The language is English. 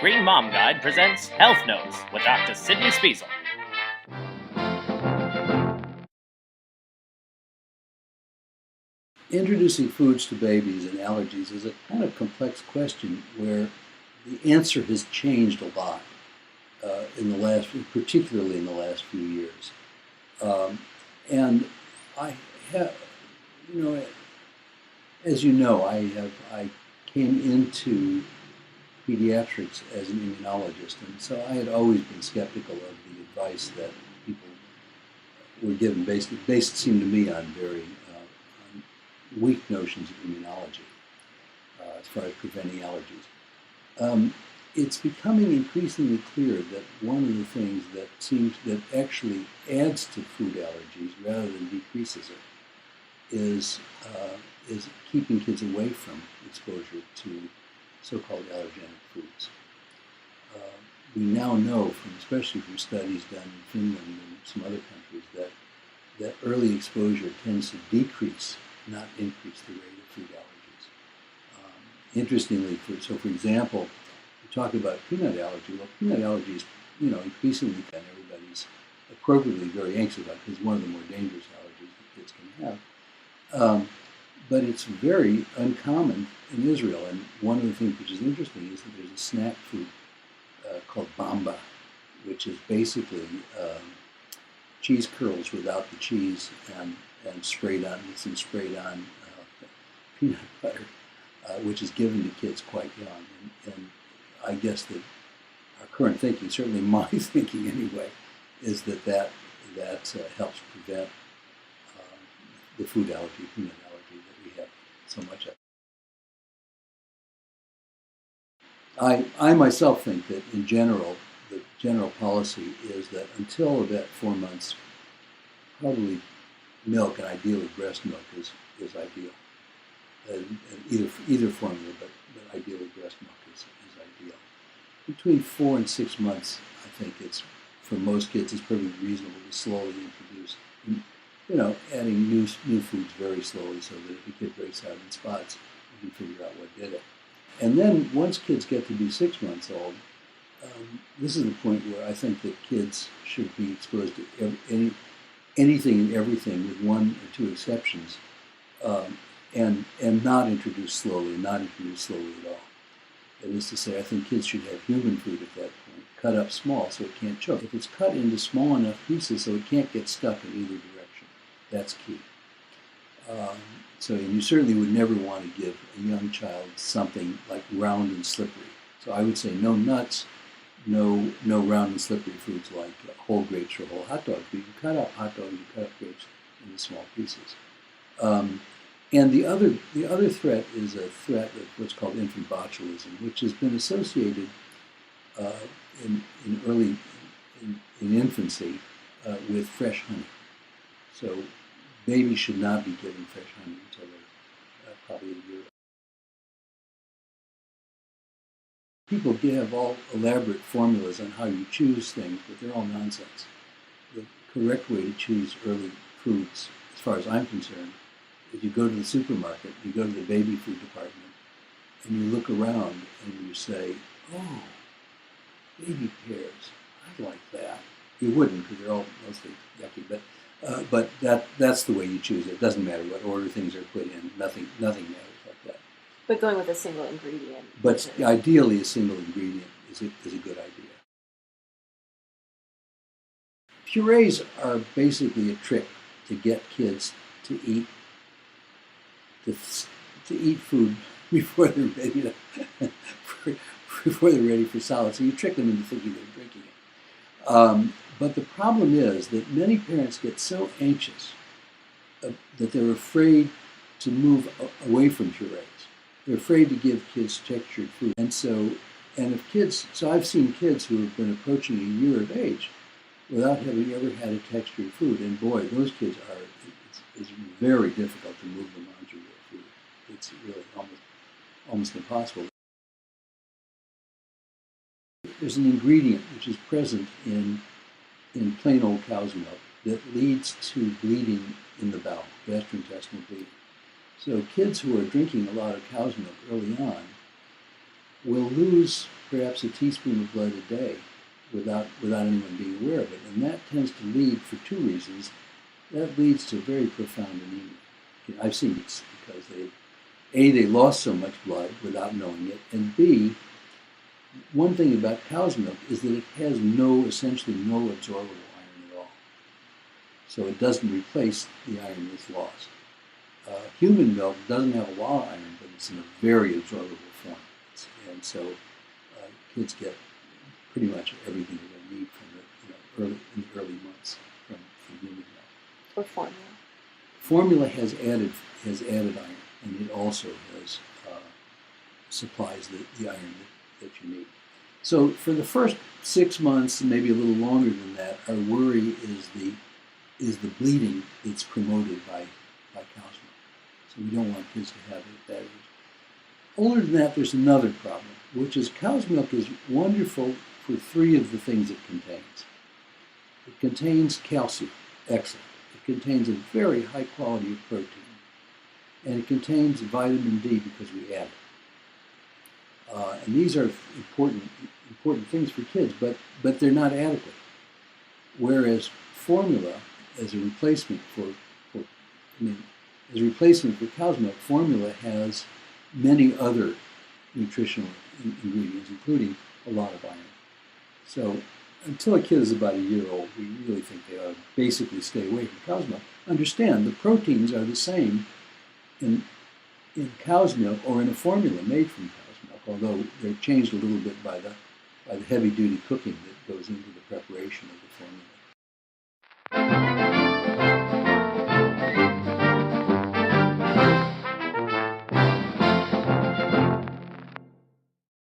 Green Mom Guide presents Health Notes with Dr. Sydney Spiesel. Introducing foods to babies and allergies is a kind of complex question where the answer has changed a lot particularly in the last few years. And I have, as you know, I came into pediatrics as an immunologist, and so I had always been skeptical of the advice that people were given based seemed to me on very on weak notions of immunology as far as preventing allergies. It's becoming increasingly clear that one of the things that actually adds to food allergies rather than decreases it is keeping kids away from exposure to so-called allergenic foods. We now know, especially from studies done in Finland and some other countries, that early exposure tends to decrease, not increase, the rate of food allergies. Interestingly, for example, we talk about peanut allergy. Well, peanut allergy is, increasingly and everybody's appropriately very anxious about because it's one of the more dangerous allergies that kids can have. But it's very uncommon in Israel, and one of the things which is interesting is that there's a snack food called bamba, which is basically cheese curls without the cheese and sprayed on with some sprayed on peanut butter, which is given to kids quite young. And I guess that our current thinking, certainly my thinking anyway, is that helps prevent the food allergy, peanut allergy that we have so much of. I myself think that in general, the general policy is that until about 4 months, probably milk, and ideally breast milk, is ideal. And either formula, but ideally breast milk is ideal. Between 4 and 6 months, I think for most kids, it's pretty reasonable to slowly introduce, adding new foods very slowly so that if a kid breaks out in spots, you can figure out what did it. And then once kids get to be 6 months old, this is the point where I think that kids should be exposed to anything and everything, with one or two exceptions, and not introduced slowly at all. That is to say, I think kids should have human food at that point, cut up small so it can't choke. If it's cut into small enough pieces so it can't get stuck in either direction, that's key. So you certainly would never want to give a young child something like round and slippery. So I would say no nuts, no round and slippery foods like whole grapes or whole hot dogs. But you can cut up hot dogs, you cut up grapes into small pieces. And the other threat is a threat of what's called infant botulism, which has been associated in infancy with fresh honey. So babies should not be given fresh honey until they're probably a year old. People have all elaborate formulas on how you choose things, but they're all nonsense. The correct way to choose early foods, as far as I'm concerned, is you go to the supermarket, you go to the baby food department, and you look around and you say, oh, baby pears, I'd like that. You wouldn't, because they're all mostly yucky, but that's the way you choose it. It doesn't matter what order things are put in. Nothing matters like that. But going with a single ingredient. But ideally, a single ingredient is a good idea. Purees are basically a trick to get kids to eat food before they're ready before they're ready for solids. So you trick them into thinking they're drinking it. But the problem is that many parents get so anxious that they're afraid to move away from purees. They're afraid to give kids textured food. So I've seen kids who have been approaching a year of age without having ever had a textured food. And boy, those kids it's very difficult to move them onto real food. It's really almost impossible. There's an ingredient which is present in plain old cow's milk that leads to bleeding in the bowel, gastrointestinal bleeding. So kids who are drinking a lot of cow's milk early on will lose perhaps a teaspoon of blood a day without anyone being aware of it. And that tends to lead, for two reasons, that leads to very profound anemia. I've seen this because they lost so much blood without knowing it, and B, one thing about cow's milk is that it has essentially no absorbable iron at all. So it doesn't replace the iron that's lost. Human milk doesn't have a lot of iron, but it's in a very absorbable form. And so kids get pretty much everything they're going to need from in the early months from human milk. Or formula. Formula has added iron, and it also has supplies the iron that you need. So for the first 6 months, and maybe a little longer than that, our worry is the bleeding that's promoted by cow's milk. So we don't want kids to have it at that age. Older than that, there's another problem, which is cow's milk is wonderful for three of the things it contains. It contains calcium, excellent. It contains a very high quality of protein. And it contains vitamin D because we add it. And these are important things for kids, but they're not adequate. Whereas formula, as a replacement for cow's milk, formula has many other nutritional ingredients, including a lot of iron. So until a kid is about a year old, we really think they ought to basically stay away from cow's milk. Understand, the proteins are the same in cow's milk or in a formula made from cow's milk, although they're changed a little bit by the heavy-duty cooking that goes into the preparation of the formula.